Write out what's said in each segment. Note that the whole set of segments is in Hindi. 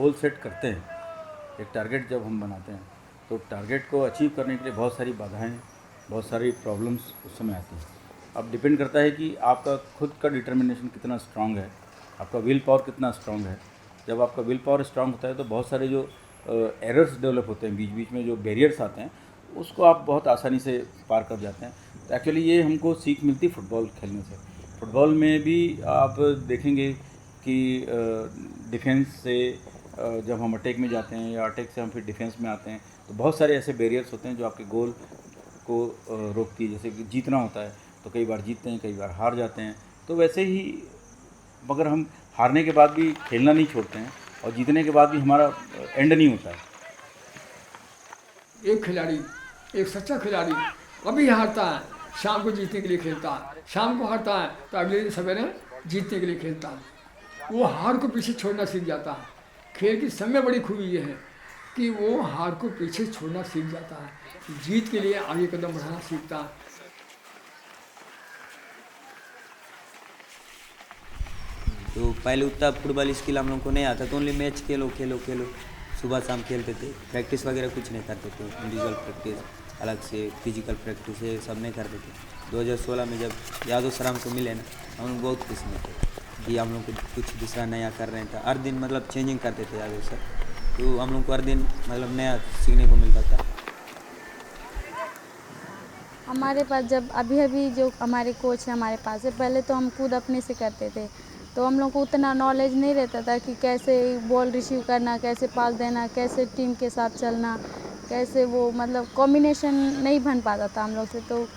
गोल सेट करते हैं, एक टारगेट जब हम बनाते हैं तो टारगेट को अचीव करने के लिए बहुत सारी बाधाएं, बहुत सारी प्रॉब्लम्स उस समय आती हैं। अब डिपेंड करता है कि आपका खुद का डिटर्मिनेशन कितना स्ट्रांग है, आपका विल पावर कितना स्ट्रांग है। जब आपका विल पावर स्ट्रांग होता है तो बहुत सारे जो एरर्स डेवलप होते हैं, बीच बीच में जो बैरियर्स आते हैं, उसको आप बहुत आसानी से पार कर जाते हैं। तो एक्चुअली ये हमको सीख मिलती फुटबॉल खेलने से। फुटबॉल में भी आप देखेंगे कि डिफेंस से जब हम अटैक में जाते हैं या अटैक से हम फिर डिफेंस में आते हैं तो बहुत सारे ऐसे बैरियर्स होते हैं जो आपके गोल को रोकती है। जैसे कि जीतना होता है तो कई बार जीतते हैं, कई बार हार जाते हैं। तो वैसे ही मगर हम हारने के बाद भी खेलना नहीं छोड़ते हैं और जीतने के बाद भी हमारा एंड नहीं होता है। एक खिलाड़ी, एक सच्चा खिलाड़ी कभी हारता है, शाम को जीतने के लिए खेलता है, शाम को हारता है तो अगले दिन सवेरे जीतने के लिए खेलता है। वो हार को पीछे छोड़ना सीख जाता है। खेल की सबसे बड़ी खूबी ये है कि वो हार को पीछे छोड़ना सीख जाता है, जीत के लिए आगे कदम बढ़ाना सीखता है। तो पहले उतना फुटबॉल स्किल हम लोग को नहीं आता, तो ओनली मैच खेलो खेलो खेलो, सुबह शाम खेलते थे। प्रैक्टिस वगैरह कुछ नहीं करते थे, इंडिविजुअल प्रैक्टिस अलग से, फिजिकल प्रैक्टिस ये सब नहीं करते थे। 2016 में जब यादव सर हमको मिले ना, हम लोग बहुत खुश में थे कि हम लोग को कुछ दूसरा नया कर रहे थे। हर दिन मतलब चेंजिंग करते थे यादव सर, तो हम लोग को हर दिन मतलब नया सीखने को मिलता था। हमारे पास जब अभी जो हमारे कोच हैं हमारे पास है, पहले तो हम खुद अपने से करते थे, तो हम लोग को उतना नॉलेज नहीं रहता था कि कैसे बॉल रिसीव करना, कैसे पास देना, कैसे टीम के साथ चलना, कैसे वो मतलब कॉम्बिनेशन नहीं बन पाता था हम लोग से। तो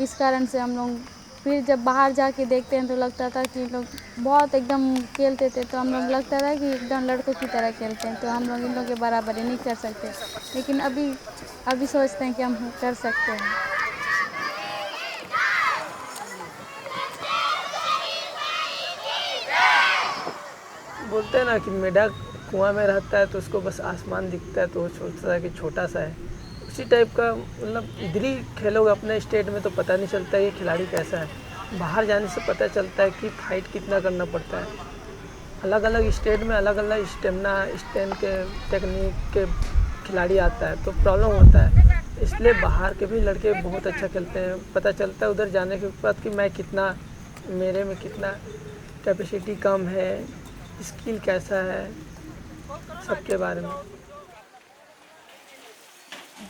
इस कारण से हम लोग फिर जब बाहर जाके देखते हैं तो लगता था कि लोग बहुत एकदम खेलते थे, तो हम लोग लगता था कि एकदम लड़कों की तरह खेलते हैं, तो हम लोग इन लोगों के बराबरी नहीं कर सकते। लेकिन अभी सोचते हैं कि हम कर सकते हैं। बोलते हैं ना कि मेढक कुआं में रहता है तो उसको बस आसमान दिखता है तो वो सोचता है कि छोटा सा है। उसी टाइप का मतलब इधर ही खेलोगे अपने स्टेट में तो पता नहीं चलता है कि खिलाड़ी कैसा है। बाहर जाने से पता चलता है कि फाइट कितना करना पड़ता है। अलग अलग स्टेट में अलग अलग स्टेमिना स्टैंड के टेक्निक के खिलाड़ी आता है तो प्रॉब्लम होता है। इसलिए बाहर के भी लड़के बहुत अच्छा खेलते हैं। पता चलता है उधर जाने के बाद कि मैं कितना, मेरे में कितना कैपेसिटी कम है, स्किल कैसा है, सबके बारे में।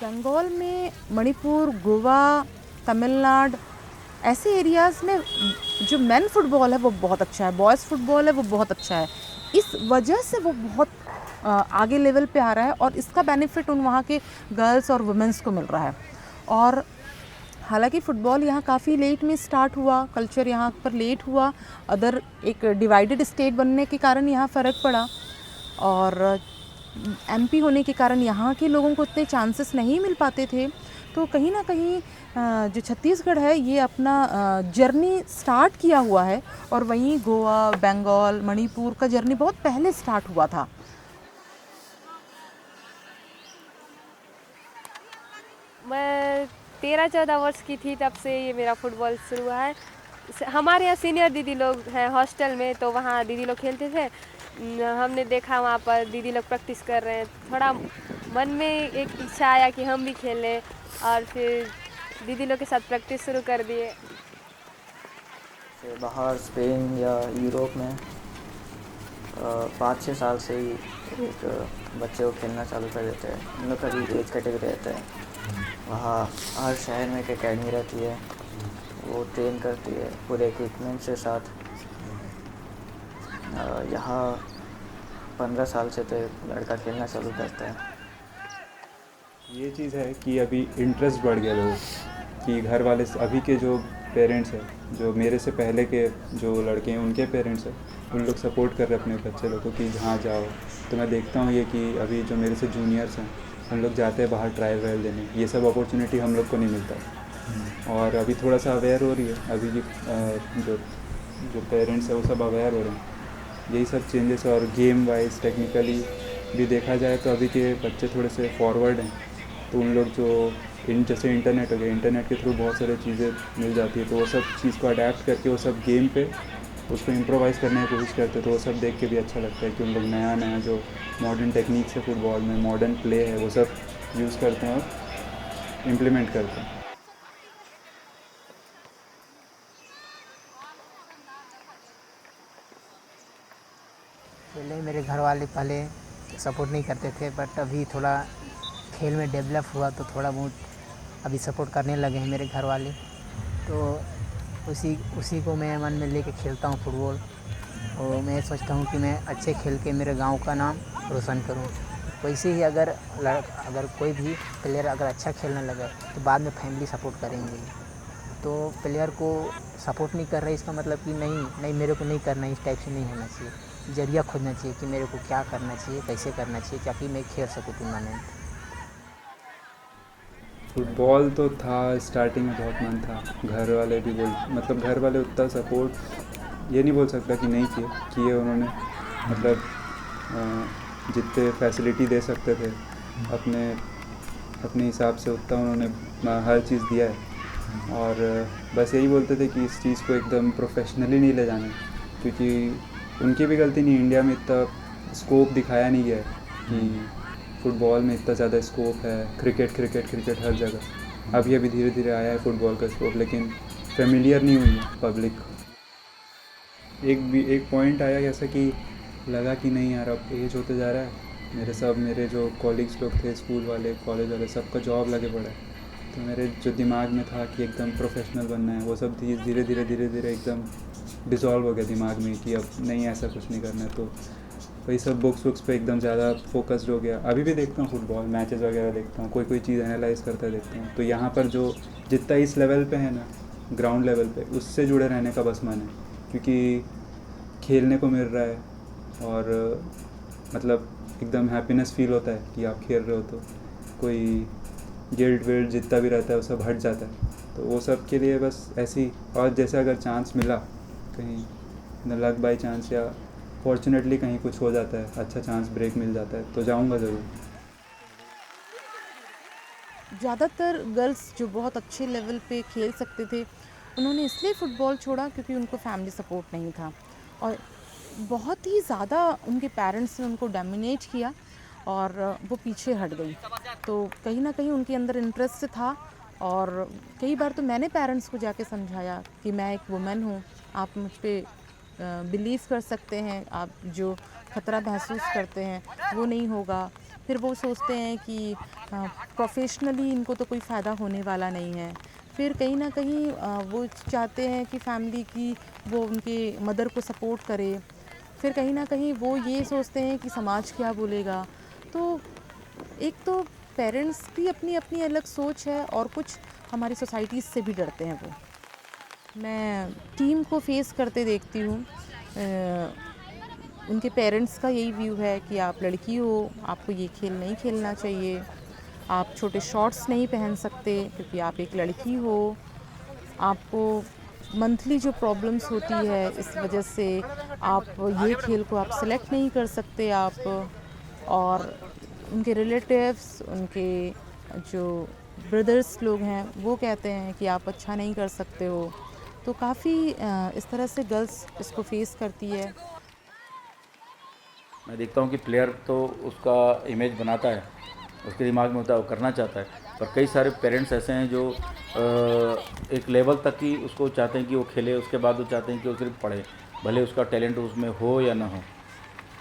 बंगाल में, मणिपुर, गोवा, तमिलनाडु ऐसे एरियाज़ में जो मेन फुटबॉल है वो बहुत अच्छा है, बॉयज़ फुटबॉल है वो बहुत अच्छा है। इस वजह से वो बहुत आगे लेवल पे आ रहा है और इसका बेनिफिट उन वहाँ के गर्ल्स और वुमेंस को मिल रहा है। और हालांकि फ़ुटबॉल यहाँ काफ़ी लेट में स्टार्ट हुआ, कल्चर यहाँ पर लेट हुआ, अदर एक डिवाइडेड स्टेट बनने के कारण यहाँ फ़र्क पड़ा और एमपी होने के कारण यहाँ के लोगों को उतने चांसेस नहीं मिल पाते थे। तो कहीं ना कहीं जो छत्तीसगढ़ है ये अपना जर्नी स्टार्ट किया हुआ है और वहीं गोवा, बंगाल, मणिपुर का जर्नी बहुत पहले स्टार्ट हुआ था। मैं 13-14 वर्ष की थी तब से ये मेरा फुटबॉल शुरू हुआ है। हमारे यहाँ सीनियर दीदी लोग हैं हॉस्टल में, तो वहाँ दीदी लोग खेलते थे। हमने देखा वहाँ पर दीदी लोग प्रैक्टिस कर रहे हैं, थोड़ा मन में एक इच्छा आया कि हम भी खेलें और फिर दीदी लोग के साथ प्रैक्टिस शुरू कर दिए। बाहर स्पेन या यूरोप में 5-6 साल से ही एक बच्चे को खेलना चालू कर देते हैं। उन लोग का भी एज कैटेगरी रहता है। वहाँ हर शहर में एक एकेडमी रहती है, वो ट्रेन करती है पूरे इक्विपमेंट के साथ। यहाँ 15 साल से तो लड़का खेलना चालू करता है। ये चीज़ है कि अभी इंटरेस्ट बढ़ गया लोगों कि घर वाले अभी के जो पेरेंट्स हैं, जो मेरे से पहले के जो लड़के हैं उनके पेरेंट्स हैं, उन लोग सपोर्ट कर रहे हैं अपने बच्चे लोग को कि जहाँ जाओ। तो मैं देखता हूँ ये कि अभी जो मेरे से जूनियर्स हैं उन लोग जाते हैं बाहर ट्रायल वायल देने। ये सब अपॉर्चुनिटी हम लोग को नहीं मिलता और अभी थोड़ा सा अवेयर हो रही है। अभी की जो पेरेंट्स हैं वो सब अवेयर हो रहे हैं। यही सब चेंजेस। और गेम वाइज टेक्निकली भी देखा जाए तो अभी के बच्चे थोड़े से फॉरवर्ड हैं, तो उन लोग जो जैसे इंटरनेट हो गया, इंटरनेट के थ्रू बहुत सारी चीज़ें मिल जाती है, तो वो सब चीज़ को अडेप्ट करके वो सब गेम पे उसको इम्प्रोवाइज़ करने की कोशिश करते, तो वो सब देख के भी अच्छा लगता है कि उन लोग नया नया जो मॉडर्न टेक्निक्स है फुटबॉल में, मॉडर्न प्ले है, वो सब यूज़ करते हैं और इम्प्लीमेंट करते हैं। पहले मेरे घर वाले पहले सपोर्ट नहीं करते थे, बट अभी थोड़ा खेल में डेवलप हुआ तो थोड़ा बहुत अभी सपोर्ट करने लगे हैं मेरे घर वाले। तो उसी को मैं मन में लेके खेलता हूँ फुटबॉल, और मैं सोचता हूँ कि मैं अच्छे खेल के मेरे गांव का नाम रोशन करूँ। वैसे ही अगर कोई भी प्लेयर अगर अच्छा खेलने लगे तो बाद में फैमिली सपोर्ट करेंगे। तो प्लेयर को सपोर्ट नहीं कर रहे इसका मतलब कि नहीं मेरे को नहीं करना, इस टाइप से नहीं होना चाहिए। जरिया खोजना चाहिए कि मेरे को क्या करना चाहिए, कैसे करना चाहिए, ताकि मैं खेल सकूँ टूर्नामेंट। फुटबॉल तो था, स्टार्टिंग में बहुत मन था। घर वाले भी मतलब घर वाले उतना सपोर्ट ये नहीं बोल सकता कि नहीं किए उन्होंने, मतलब जितने फैसिलिटी दे सकते थे अपने हिसाब से उतना उन्होंने हर चीज़ दिया है। और बस यही बोलते थे कि इस चीज़ को एकदम प्रोफेशनली नहीं ले जाना, क्योंकि उनकी भी गलती नहीं, इंडिया में इतना स्कोप दिखाया नहीं गया है कि फुटबॉल में इतना ज़्यादा स्कोप है। क्रिकेट हर जगह अभी धीरे धीरे आया है फुटबॉल का स्कोप, लेकिन फेमिलियर नहीं हुई है पब्लिक। एक पॉइंट आया ऐसा कि लगा कि नहीं यार अब एज होते जा रहा है, मेरे जो कॉलीग्स लोग थे, स्कूल वाले, कॉलेज वाले, सबका जॉब लगे पड़ा है। तो मेरे जो दिमाग में था कि एकदम प्रोफेशनल बनना है, वो सब धीरे धीरे एकदम डिसॉल्व हो गया दिमाग में कि अब नहीं, ऐसा कुछ नहीं करना है। तो वही सब बुक्स पे एकदम ज़्यादा फोकस्ड हो गया। अभी भी देखता हूँ फुटबॉल मैचेस वगैरह देखता हूँ, कोई चीज़ एनालाइज करता देखता हूँ। तो यहाँ पर जो जितना इस लेवल पे है ना, ग्राउंड लेवल पे, उससे जुड़े रहने का बस मन है, क्योंकि खेलने को मिल रहा है और मतलब एकदम हैप्पीनेस फील होता है कि आप खेल रहे हो। तो कोई गिल्ट विल्ट जितना भी रहता है वो सब हट जाता है। तो वो सब के लिए बस ऐसी, और जैसे अगर चांस मिला कहीं, लक बाय चांस या फॉर्चुनेटली कहीं कुछ हो जाता है, अच्छा चांस ब्रेक मिल जाता है, तो जाऊंगा ज़रूर। ज़्यादातर गर्ल्स जो बहुत अच्छे लेवल पे खेल सकते थे, उन्होंने इसलिए फ़ुटबॉल छोड़ा क्योंकि उनको फैमिली सपोर्ट नहीं था, और बहुत ही ज़्यादा उनके पेरेंट्स ने उनको डोमिनेट किया और वो पीछे हट गई। तो कहीं ना कहीं उनके अंदर इंटरेस्ट था, और कई बार तो मैंने पेरेंट्स को जाके समझाया कि मैं एक वुमेन हूँ, आप मुझ पे बिलीव कर सकते हैं, आप जो ख़तरा महसूस करते हैं वो नहीं होगा। फिर वो सोचते हैं कि प्रोफेशनली इनको तो कोई फ़ायदा होने वाला नहीं है। फिर कहीं ना कहीं वो चाहते हैं कि फैमिली की वो उनके मदर को सपोर्ट करे। फिर कहीं ना कहीं वो ये सोचते हैं कि समाज क्या बोलेगा। तो एक तो पेरेंट्स की अपनी अपनी अलग सोच है, और कुछ हमारी सोसाइटी से भी डरते हैं वो। मैं टीम को फेस करते देखती हूँ, उनके पेरेंट्स का यही व्यू है कि आप लड़की हो, आपको ये खेल नहीं खेलना चाहिए, आप छोटे शॉर्ट्स नहीं पहन सकते क्योंकि आप एक लड़की हो, आपको मंथली जो प्रॉब्लम्स होती है इस वजह से आप ये खेल को आप सेलेक्ट नहीं कर सकते आप। और उनके रिलेटिव्स, उनके जो ब्रदर्स लोग हैं वो कहते हैं कि आप अच्छा नहीं कर सकते हो। तो काफ़ी इस तरह से गर्ल्स इसको फेस करती है। मैं देखता हूँ कि प्लेयर तो उसका इमेज बनाता है, उसके दिमाग में होता है, वो करना चाहता है, पर कई सारे पेरेंट्स ऐसे हैं जो एक लेवल तक ही उसको चाहते हैं कि वो खेले, उसके बाद वो चाहते हैं कि वो सिर्फ पढ़े, भले उसका टैलेंट उसमें हो या ना हो।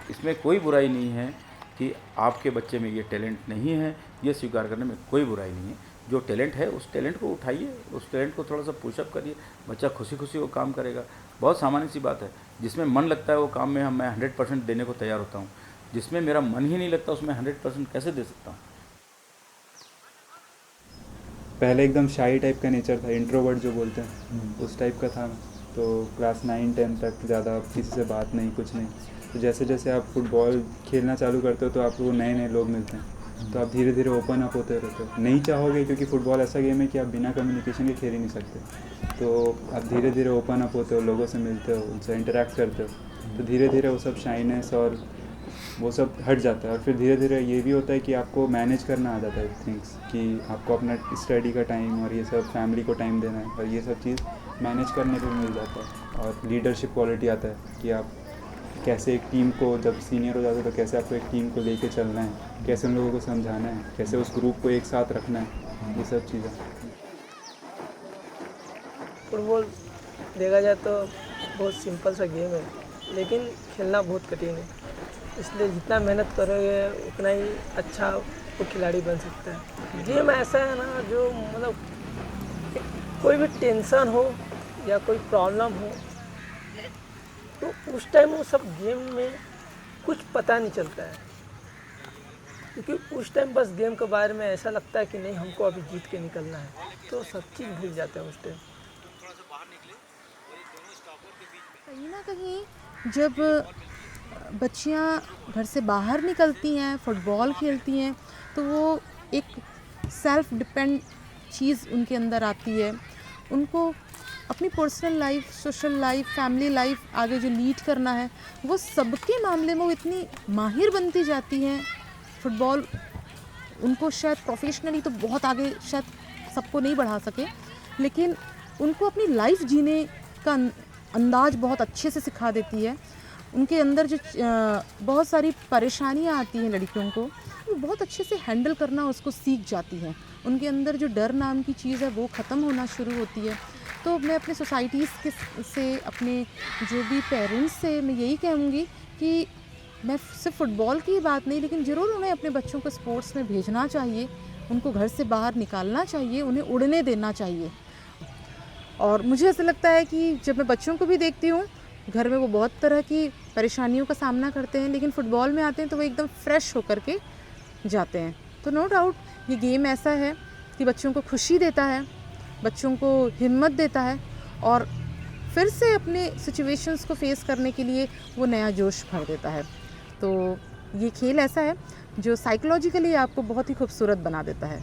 इसमें कोई बुराई नहीं है कि आपके बच्चे में ये टैलेंट नहीं है, ये स्वीकार करने में कोई बुराई नहीं है। जो टैलेंट है उस टैलेंट को उठाइए, उस टैलेंट को थोड़ा सा पुशअप करिए, बच्चा खुशी खुशी वो काम करेगा। बहुत सामान्य सी बात है, जिसमें मन लगता है वो काम में मैं 100% देने को तैयार होता हूँ, जिसमें मेरा मन ही नहीं लगता उसमें 100% कैसे दे सकता हूँ। पहले एकदम शाई टाइप का नेचर था, इंट्रोवर्ट जो बोलते हैं उस टाइप का था। तो क्लास 9-10 तक ज़्यादा किसी से बात नहीं, कुछ नहीं। तो जैसे जैसे आप फुटबॉल खेलना चालू करते हो तो आपको नए नए लोग मिलते हैं, तो आप धीरे धीरे ओपन अप होते रहते हो। नहीं चाहोगे, क्योंकि फ़ुटबॉल ऐसा गेम है कि आप बिना कम्युनिकेशन के खेल ही नहीं सकते। तो आप धीरे धीरे ओपन अप होते हो, लोगों से मिलते हो, उनसे इंटरेक्ट करते हो, तो धीरे धीरे वो सब शाइनेस और वो सब हट जाता है। और फिर धीरे धीरे ये भी होता है कि आपको मैनेज करना आ जाता है थिंग्स, कि आपको अपना स्टडी का टाइम और ये सब फैमिली को टाइम देना है, और ये सब चीज़ मैनेज करने पे मिल जाता है और लीडरशिप क्वालिटी आता है कि आप कैसे एक टीम को जब सीनियर हो जाते हो तो कैसे आपको एक टीम को लेके चलना है, कैसे उन लोगों को समझाना है, कैसे उस ग्रुप को एक साथ रखना है, ये सब चीज़ें। फुटबॉल देखा जाए तो बहुत सिंपल सा गेम है, लेकिन खेलना बहुत कठिन है। इसलिए जितना मेहनत करोगे उतना ही अच्छा वो खिलाड़ी बन सकता है। गेम ऐसा है ना जो मतलब कोई भी टेंशन हो या कोई प्रॉब्लम हो तो उस टाइम वो सब गेम में कुछ पता नहीं चलता है, क्योंकि उस टाइम बस गेम के बारे में ऐसा लगता है कि नहीं हमको अभी जीत के निकलना है, तो सब चीज़ भूल जाते हैं उस टाइम। कहीं ना कहीं जब बच्चियां घर से बाहर निकलती हैं, फुटबॉल खेलती हैं, तो वो एक सेल्फ डिपेंड चीज़ उनके अंदर आती है। उनको अपनी personal life, social life, family life आगे जो लीड करना है, वो सबके मामले में वो इतनी माहिर बनती जाती हैं। फुटबॉल उनको शायद प्रोफेशनली तो बहुत आगे शायद सबको नहीं बढ़ा सके, लेकिन उनको अपनी लाइफ जीने का अंदाज बहुत अच्छे से सिखा देती है। उनके अंदर जो बहुत सारी परेशानियां आती हैं लड़कियों को, वो बहुत अच्छे से हैंडल करना उसको सीख जाती हैं। उनके अंदर जो डर नाम की चीज़ है वो ख़त्म होना शुरू होती है। तो मैं अपने सोसाइटीज़ से, अपने जो भी पेरेंट्स से मैं यही कहूँगी कि मैं सिर्फ फुटबॉल की ही बात नहीं, लेकिन ज़रूर उन्हें अपने बच्चों को स्पोर्ट्स में भेजना चाहिए, उनको घर से बाहर निकालना चाहिए, उन्हें उड़ने देना चाहिए। और मुझे ऐसा लगता है कि जब मैं बच्चों को भी देखती हूँ, घर में वो बहुत तरह की परेशानियों का सामना करते हैं, लेकिन फ़ुटबॉल में आते हैं तो वो एकदम फ्रेश होकर के जाते हैं। तो नो डाउट ये गेम ऐसा है कि बच्चों को खुशी देता है, बच्चों को हिम्मत देता है और फिर से अपने सिचुएशंस को फेस करने के लिए वो नया जोश भर देता है। तो ये खेल ऐसा है जो साइकोलॉजिकली आपको बहुत ही खूबसूरत बना देता है।